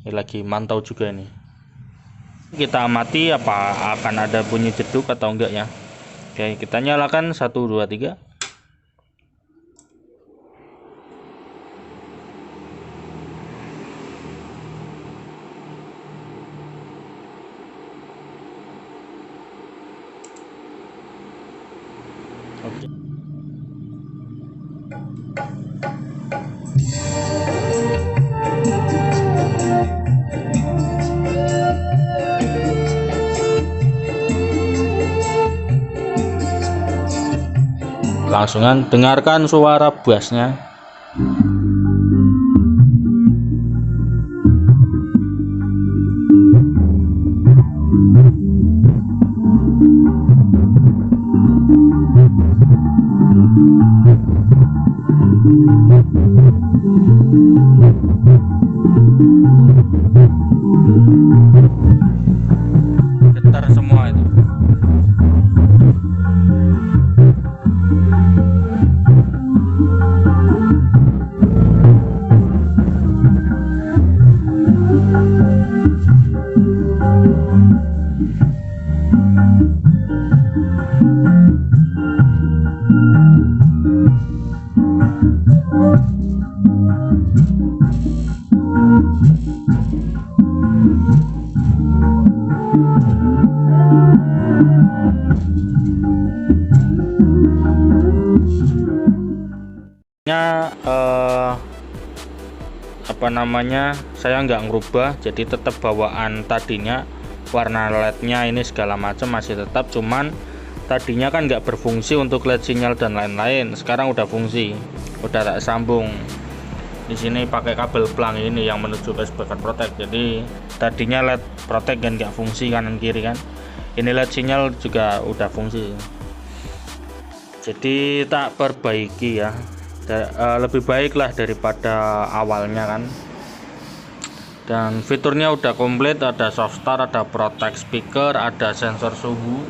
Ini lagi mantau juga ini. Kita amati apa akan ada bunyi jeduk atau enggak ya. Oke, kita nyalakan 1 2 3. Oke. Langsungan dengarkan suara bassnya. Getar semua itu. Apa namanya, saya nggak ngerubah, jadi tetap bawaan tadinya, warna LED-nya ini segala macam masih tetap, cuman tadinya kan nggak berfungsi untuk LED sinyal dan lain-lain. Sekarang udah fungsi, udah tak sambung. Di sini pakai kabel pelangi ini yang menuju ke speaker protect. Jadi tadinya LED protect kan nggak fungsi kanan kiri kan, ini LED sinyal juga udah fungsi. Jadi tak perbaiki ya. Lebih baik lah daripada awalnya kan. Dan fiturnya udah komplit, ada soft start, ada protect speaker, ada sensor suhu.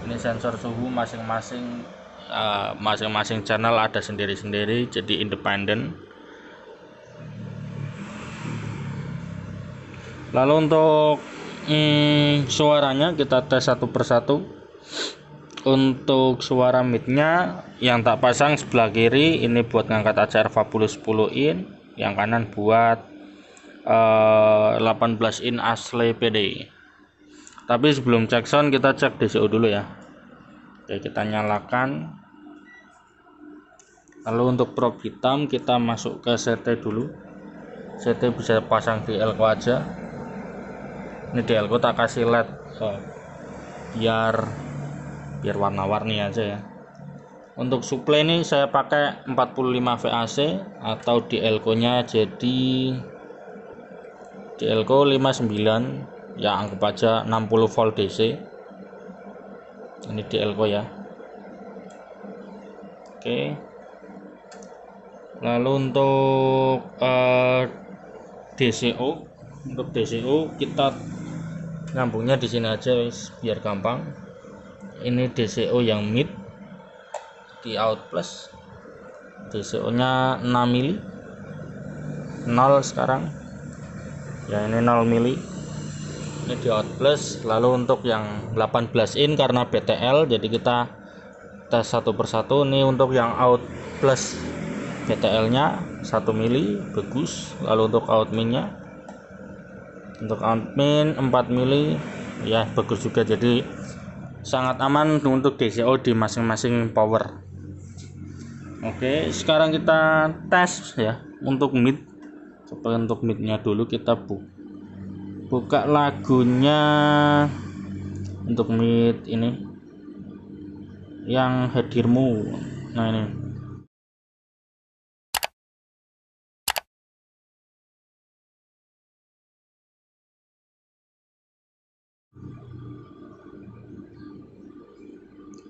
Ini sensor suhu masing-masing channel ada sendiri-sendiri, jadi independen. Lalu untuk suaranya kita tes satu persatu. Untuk suara midnya yang tak pasang sebelah kiri ini buat ngangkat ACR 10 in, yang kanan buat 18 in asli PD. Tapi sebelum cek sound kita cek DCO dulu ya. Oke, kita nyalakan. Lalu untuk probe hitam kita masuk ke CT dulu. CT bisa pasang di elko aja. Ini di elko tak kasih LED biar warna-warni aja ya. Untuk supply ini saya pakai 45 VAC atau di elko nya jadi di elko 59 ya, anggap aja 60 volt DC. Ini di elko ya. Oke. Lalu untuk DCO, kita nyambungnya di sini aja biar gampang. Ini DCO yang mid di out plus, DCO nya 6 mili 0 sekarang ya, ini 0 mili ini di out plus. Lalu untuk yang 18 in karena BTL jadi kita tes satu persatu. Ini untuk yang out plus BTL nya 1 mili bagus. Lalu untuk out min nya, untuk out min 4 mili ya bagus juga, jadi sangat aman untuk DCO di masing-masing power. Oke, sekarang kita tes ya untuk mid. Coba untuk midnya dulu kita buka lagunya. Untuk mid ini yang hadirmu. Nah ini.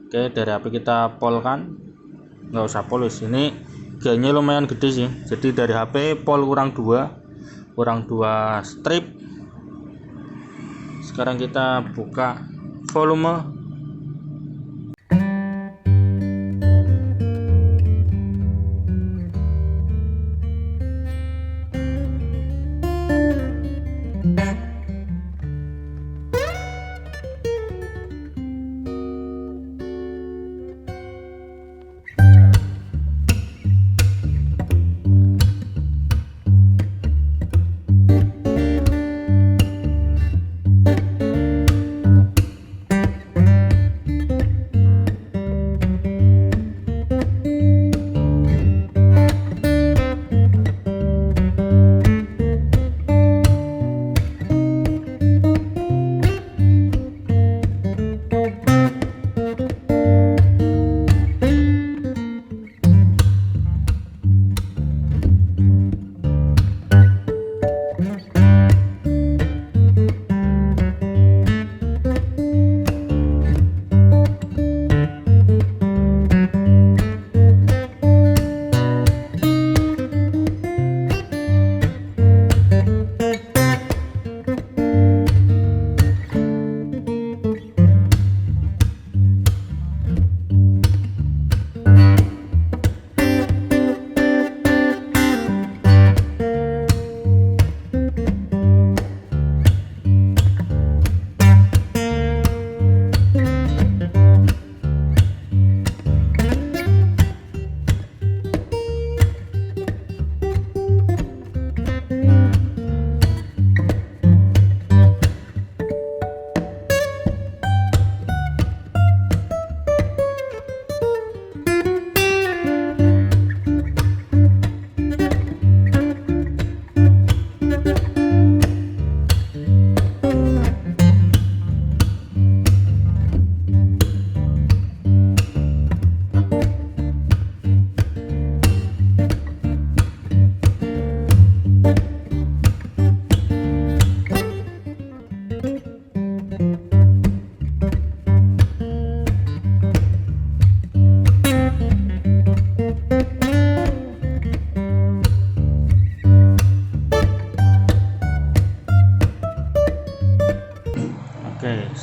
Oke, dari HP kita polkan, nggak usah polis. Ini gainnya lumayan gede sih, jadi dari HP pol kurang 2 strip. Sekarang kita buka volume.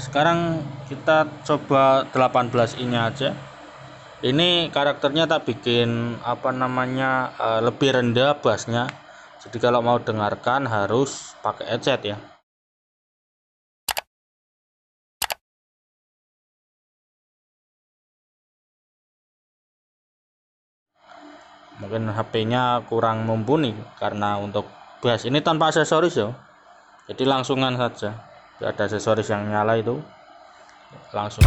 sekarang kita coba 18 ini aja. Ini karakternya tak bikin lebih rendah bassnya, jadi kalau mau dengarkan harus pakai headset ya. Mungkin HP-nya kurang mumpuni karena untuk bass ini tanpa aksesoris ya, jadi langsungan saja, tidak ada aksesoris yang nyala, itu langsung.